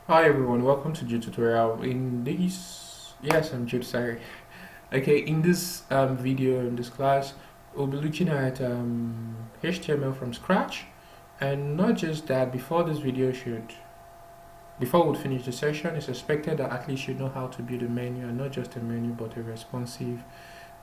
Hi everyone, welcome to Jude tutorial. I'm Jude, sorry. Okay, in this video, in this class, we'll be looking at HTML from scratch. And not just that, before we finish the session, it's expected that at least you know how to build a menu, and not just a menu, but a responsive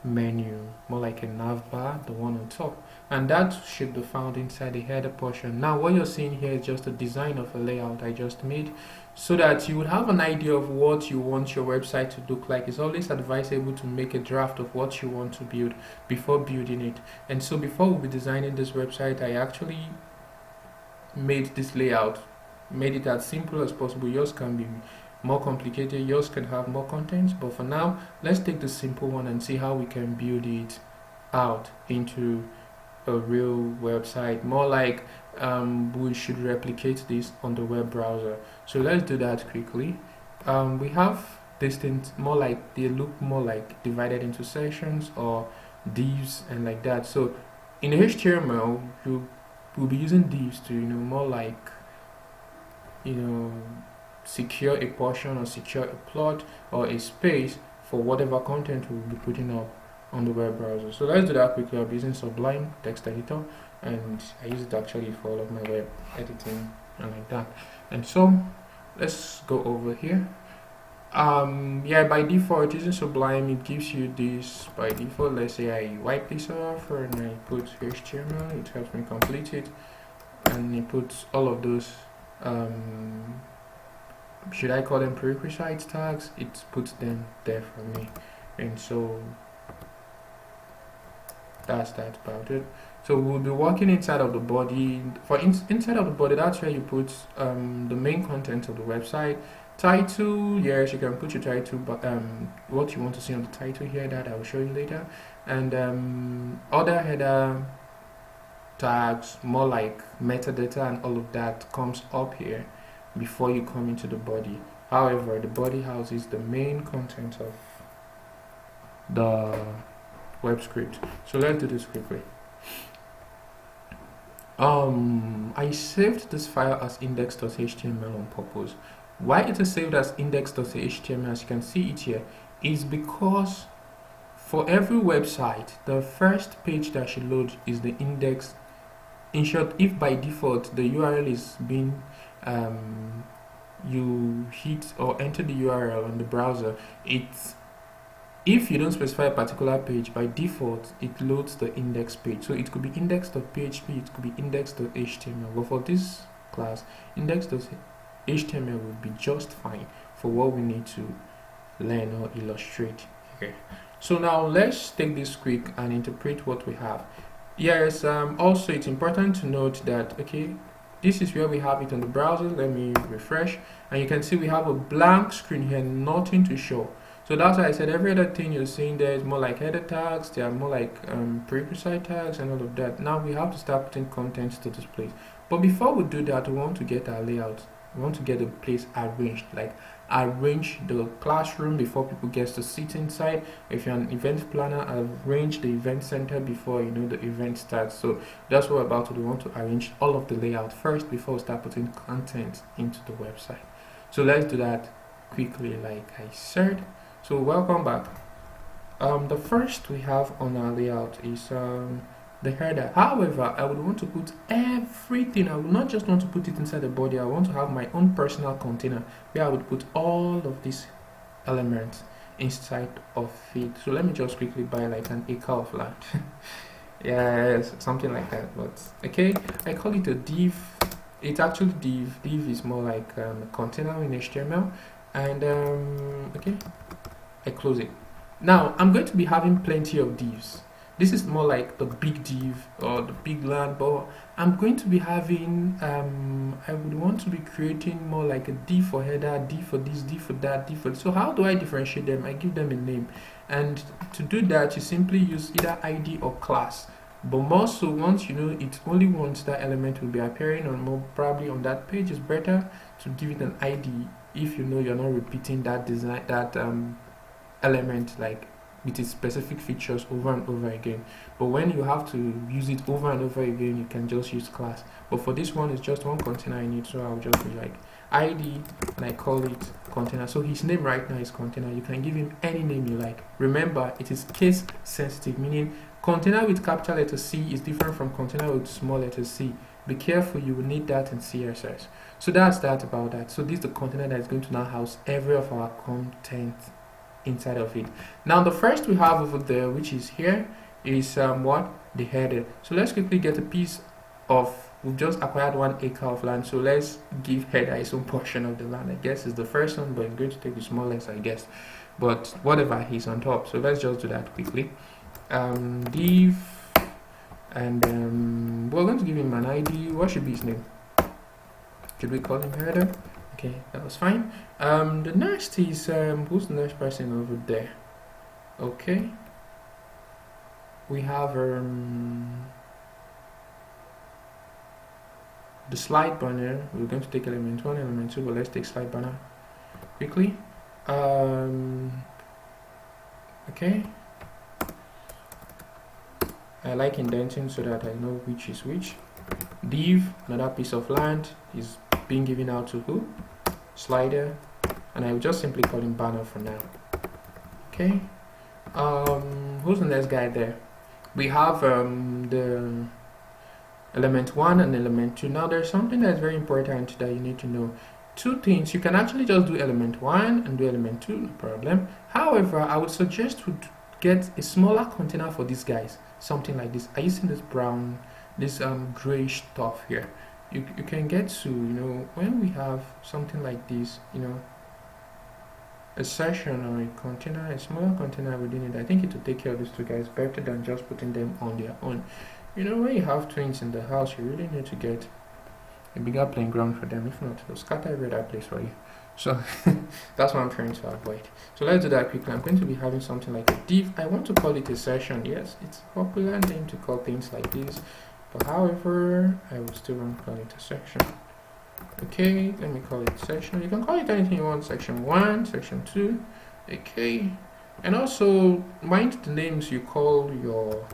menu, more like a nav bar, the one on top, and that should be found inside the header portion. Now what you're seeing here is just a design of a layout I just made so that you would have an idea of what you want your website to look like. It's always advisable to make a draft of what you want to build before building it. And so before we'll be designing this website, I actually made this layout, made it as simple as possible. Yours can be more complicated, yours can have more content, but for now let's take the simple one and see how we can build it out into a real website, more like we should replicate this on the web browser. So let's do that quickly. We have these things more like, they look more like divided into sections or divs and like that. So in HTML you will be using divs to more like secure a portion or secure a plot or a space for whatever content we'll be putting up on the web browser. So let's do that quickly. I'm using Sublime Text Editor, and I use it actually for all of my web editing and like that. And so let's go over here. Yeah, by default using Sublime, it gives you this by default. Let's say I wipe this off and I put HTML, it helps me complete it, and it puts all of those should I call them prerequisite tags, it puts them there for me. And so that's that about it. So we'll be working inside of the body. For inside of the body, that's where you put the main content of the website. Title, yes, you can put your title, but what you want to see on the title here, that I will show you later. And other header tags, more like metadata and all of that, comes up here before you come into the body. However, the body houses the main content of the web script. So let's do this quickly. I saved this file as index.html on purpose. Why it is saved as index.html, as you can see it here, is because for every website, the first page that should load is the index. In short, if by default the URL is being you hit or enter the URL on the browser, if you don't specify a particular page, by default it loads the index page. So it could be index.php, it could be index.html, but for this class, index.html will be just fine for what we need to learn or illustrate. Okay, so now let's take this quick and interpret what we have. Yes, also it's important to note that, okay, this is where we have it on the browser. Let me refresh, and you can see we have a blank screen here, nothing to show. So that's why I said every other thing you're seeing there is more like header tags, they are more like prerequisite tags and all of that. Now we have to start putting content to this place. But before we do that, we want to get our layout. We want to get the place arranged, like arrange the classroom before people get to sit inside. If you're an event planner, arrange the event center before the event starts. So that's what we're about to do. We want to arrange all of the layout first before we start putting content into the website. So let's do that quickly, like I said. So welcome back. The first we have on our layout is the header. However, I would want to put everything. I would not just want to put it inside the body. I want to have my own personal container where I would put all of these elements inside of it. So let me just quickly buy like an acre of land. Yes, something like that. But okay, I call it a div. It's actually div. Div is more like a container in HTML. And okay, I close it. Now I'm going to be having plenty of divs. This is more like the big div or the big land, but I'm going to be having I would want to be creating more like a div for header, div for this, div for that, div for. So how do I differentiate them? I give them a name, and to do that you simply use either ID or class. But more so, once it only once that element will be appearing on more probably on that page, it's better to give it an ID if you're not repeating that design, that element like with its specific features over and over again. But when you have to use it over and over again, you can just use class. But for this one, it's just one container I need, so I'll just be like ID, and I call it container. So his name right now is container. You can give him any name you like. Remember, it is case sensitive, meaning container with capital letter C is different from container with small letter c. Be careful, you will need that in CSS. So that's that about that. So this is the container that is going to now house every of our content inside of it. Now the first we have over there, which is here, is what? The header. So let's quickly get a piece of, we've just acquired 1 acre of land, so let's give header its own portion of the land. I guess it's the first one, but it's going to take the smallest, I guess, but whatever, he's on top. So let's just do that quickly. Div, and we're going to give him an ID. What should be his name? Should we call him header? Okay, that was fine. The next is who's the next person over there? Okay, we have the slide banner. We're going to take element 1, element 2, but let's take slide banner quickly. Okay, I like indenting so that I know which is which. Div, another piece of land, is being given out to who? Slider, and I will just simply call him banner for now. Okay, who's the next guy there? We have the element 1 and element 2. Now there's something that's very important that you need to know. Two things. You can actually just do element 1 and do element 2, no problem. However, I would suggest to get a smaller container for these guys, something like this. Are you seeing this brown, this grayish stuff here? You can get to, when we have something like this, a session or a container, a smaller container within it, I think it will take care of these two guys better than just putting them on their own. When you have twins in the house, you really need to get a bigger playing ground for them. If not, they'll scatter every other place for you. So that's what I'm trying to avoid. So let's do that quickly. I'm going to be having something like a div. I want to call it a session. Yes, it's a popular name to call things like this, but however, I will still want to call it a section. Okay, let me call it section. You can call it anything you want, section 1, section 2. Okay, and also mind the names you call your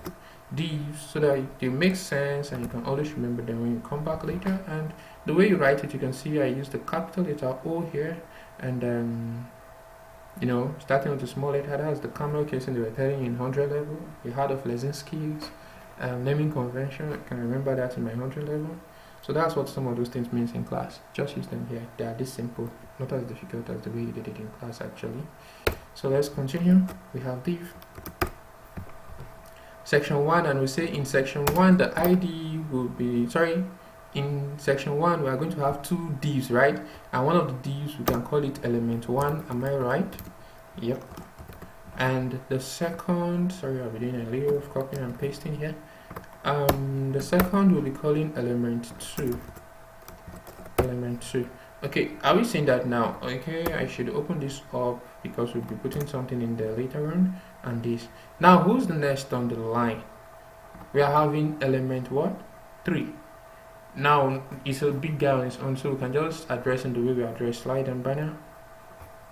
divs so that they make sense and you can always remember them when you come back later. And the way you write it, you can see I use the capital letter O here, and starting with the small letter, that's the camel case in the Ethereum in 100 level. You heard of Lesinski's naming convention. I can remember that in my 100 level. So that's what some of those things means in class. Just use them here. They are this simple, not as difficult as the way you did it in class actually. So let's continue. We have div section 1, and we say in section 1 the ID will be, in section 1 we are going to have 2 divs, right? And one of the divs we can call it element 1. Am I right? Yep. And the second, I'll be doing a little of copying and pasting here. The second we'll be calling element 2. Element 2. Okay, are we seeing that now? Okay, I should open this up because we'll be putting something in there later on. And this. Now, who's the next on the line? We are having element what? 3. Now, it's a big guy on its own, so we can just address in the way we address slide and banner,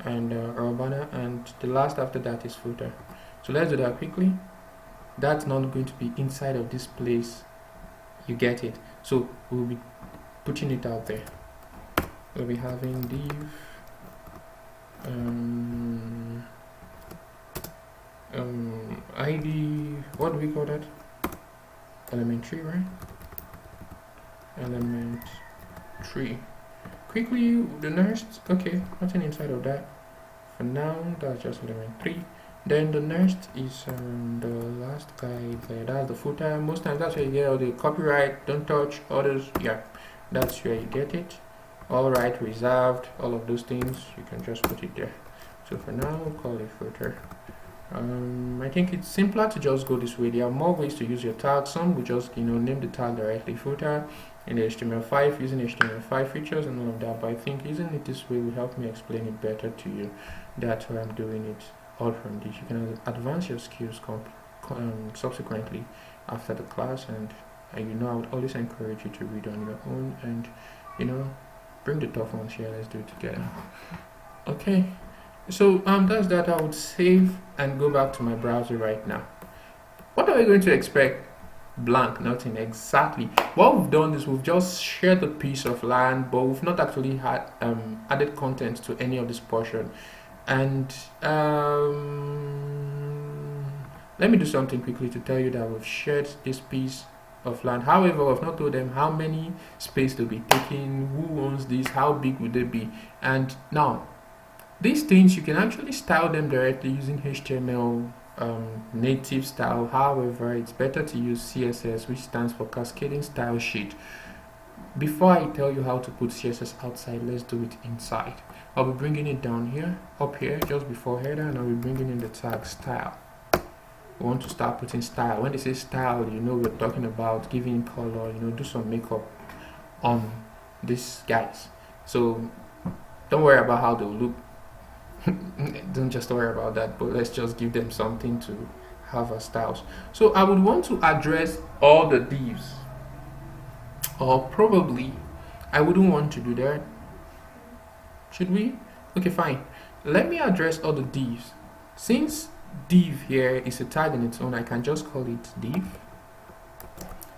and or banner, and the last after that is footer. So let's do that quickly. That's not going to be inside of this place. You get it? So we'll be putting it out there. We'll be having div ID, what do we call that? Element 3, right? Element 3. Quickly, the next, okay, nothing inside of that. For now, that's just element 3. Then the next is the last guy there, that's the footer. Most times that's where you get all the copyright, don't touch, others, yeah, that's where you get it. All right, reserved, all of those things, you can just put it there. So for now, we'll call it footer. I think it's simpler to just go this way. There are more ways to use your tag. Some will just name the tag directly footer in HTML5 using HTML5 features and all of that, but I think using it this way will help me explain it better to you. That's why I'm doing it all from this. You can advance your skills subsequently after the class, and I would always encourage you to read on your own, and bring the tough ones here. Let's do it together. Okay. So that's that. I would save and go back to my browser right now. What are we going to expect? blank, nothing. Exactly. What we've done is we've just shared a piece of land, but we've not actually had added content to any of this portion. And let me do something quickly to tell you that we've shared this piece of land. However, we've not told them how many space they'll be taking, who owns this, how big would they be. And now these things you can actually style them directly using HTML native style. However, it's better to use CSS, which stands for Cascading Style Sheet. Before I tell you how to put CSS outside, let's do it inside. I'll be bringing it down here, up here, just before header, and I'll be bringing in the tag style. We want to start putting style. When they say style, you know we're talking about giving color, you know, do some makeup on these guys. So don't worry about how they'll look. Don't just worry about that, but let's just give them something to have as styles. So I would want to address all the divs, or probably I wouldn't want to do that. Should we? Okay, fine. Let me address all the divs. Since div here is a tag in its own, I can just call it div.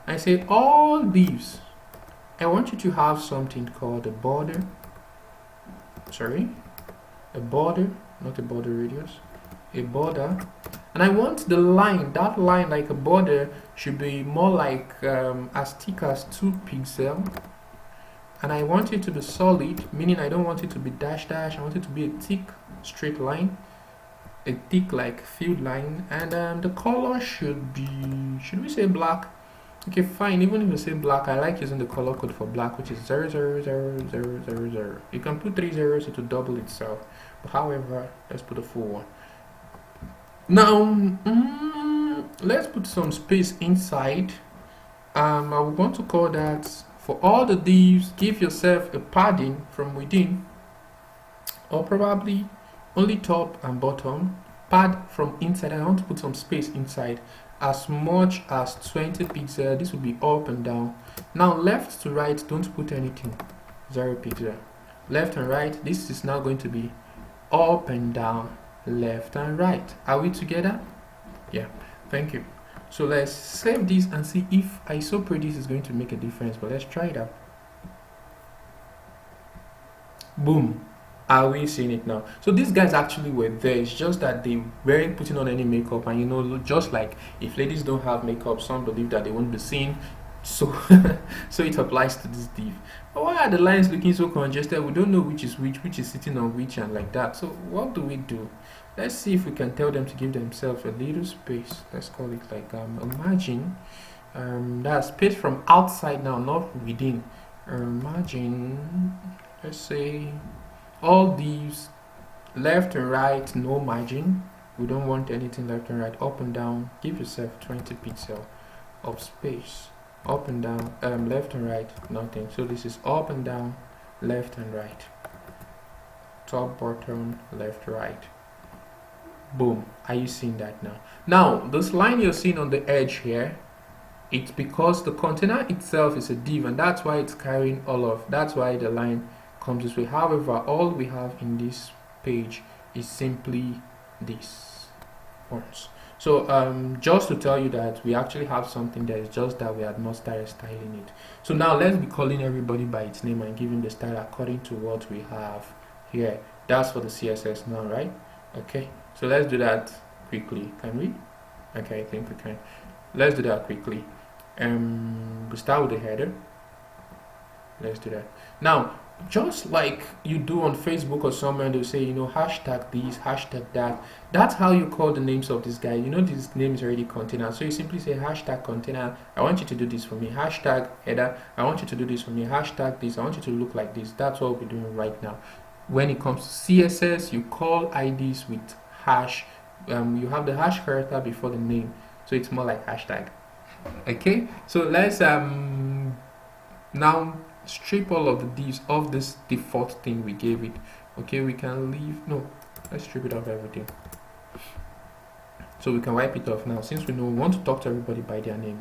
I say all divs. I want you to have something called a border. Sorry, a border, not a border radius, a border. And I want the line, that line like a border should be more like as thick as 2 pixels. And I want it to be solid, meaning I don't want it to be dash dash. I want it to be a thick straight line, a thick like filled line. And the color should be, should we say black? Okay, fine. Even if you say black, I like using the color code for black, which is 0000000. You can put 3 zeros, it will double itself. But however, let's put a full one. Now, let's put some space inside. I would want to call that, for all the divs, give yourself a padding from within, or probably only top and bottom. Pad from inside. I want to put some space inside, as much as 20 pixels. This will be up and down. Now left to right, don't put anything, 0 pixel. Left and right, this is now going to be up and down, left and right. Are we together? Yeah, thank you. So let's save this and see if ISOPREDIS is going to make a difference, but let's try it out. Boom. Are we seeing it now? So these guys actually were there. It's just that they weren't putting on any makeup, and you know, just like if ladies don't have makeup, some believe that they won't be seen. So so it applies to this div. But why are the lines looking so congested? We don't know which is sitting on which, and like that. So what do we do? Let's see if we can tell them to give themselves a little space. Let's call it like margin. That's space from outside now, not within. Margin. Let's say all these left and right, no margin. We don't want anything left and right. Up and down, give yourself 20 pixels of space. Up and down, left and right, nothing. So this is up and down, left and right, top, bottom, left, right. Boom. Are you seeing that now? Now this line you're seeing on the edge here, it's because the container itself is a div, and that's why it's carrying all of, that's why the line comes this way. However, all we have in this page is simply this once. So just to tell you that we actually have something there, it's just that we had not started styling it. So now let's be calling everybody by its name and giving the style according to what we have here. That's for the CSS now, right? Okay, so let's do that quickly. Can we? Okay, I think we can. Let's do that quickly. We start with the header. Let's do that. Now, just like you do on Facebook or somewhere, they'll say, you know, hashtag this, hashtag that. That's how you call the names of this guy. You know, this name is already container. So you simply say hashtag container. I want you to do this for me. Hashtag header. I want you to do this for me. Hashtag this. I want you to look like this. That's what we're doing right now. When it comes to CSS, you call IDs with hash. You have the hash character before the name. So it's more like hashtag. Okay. So let's now strip all of the divs of this default thing we gave it. Okay, we can leave, no, let's strip it off everything, so we can wipe it off now, since we know we want to talk to everybody by their name.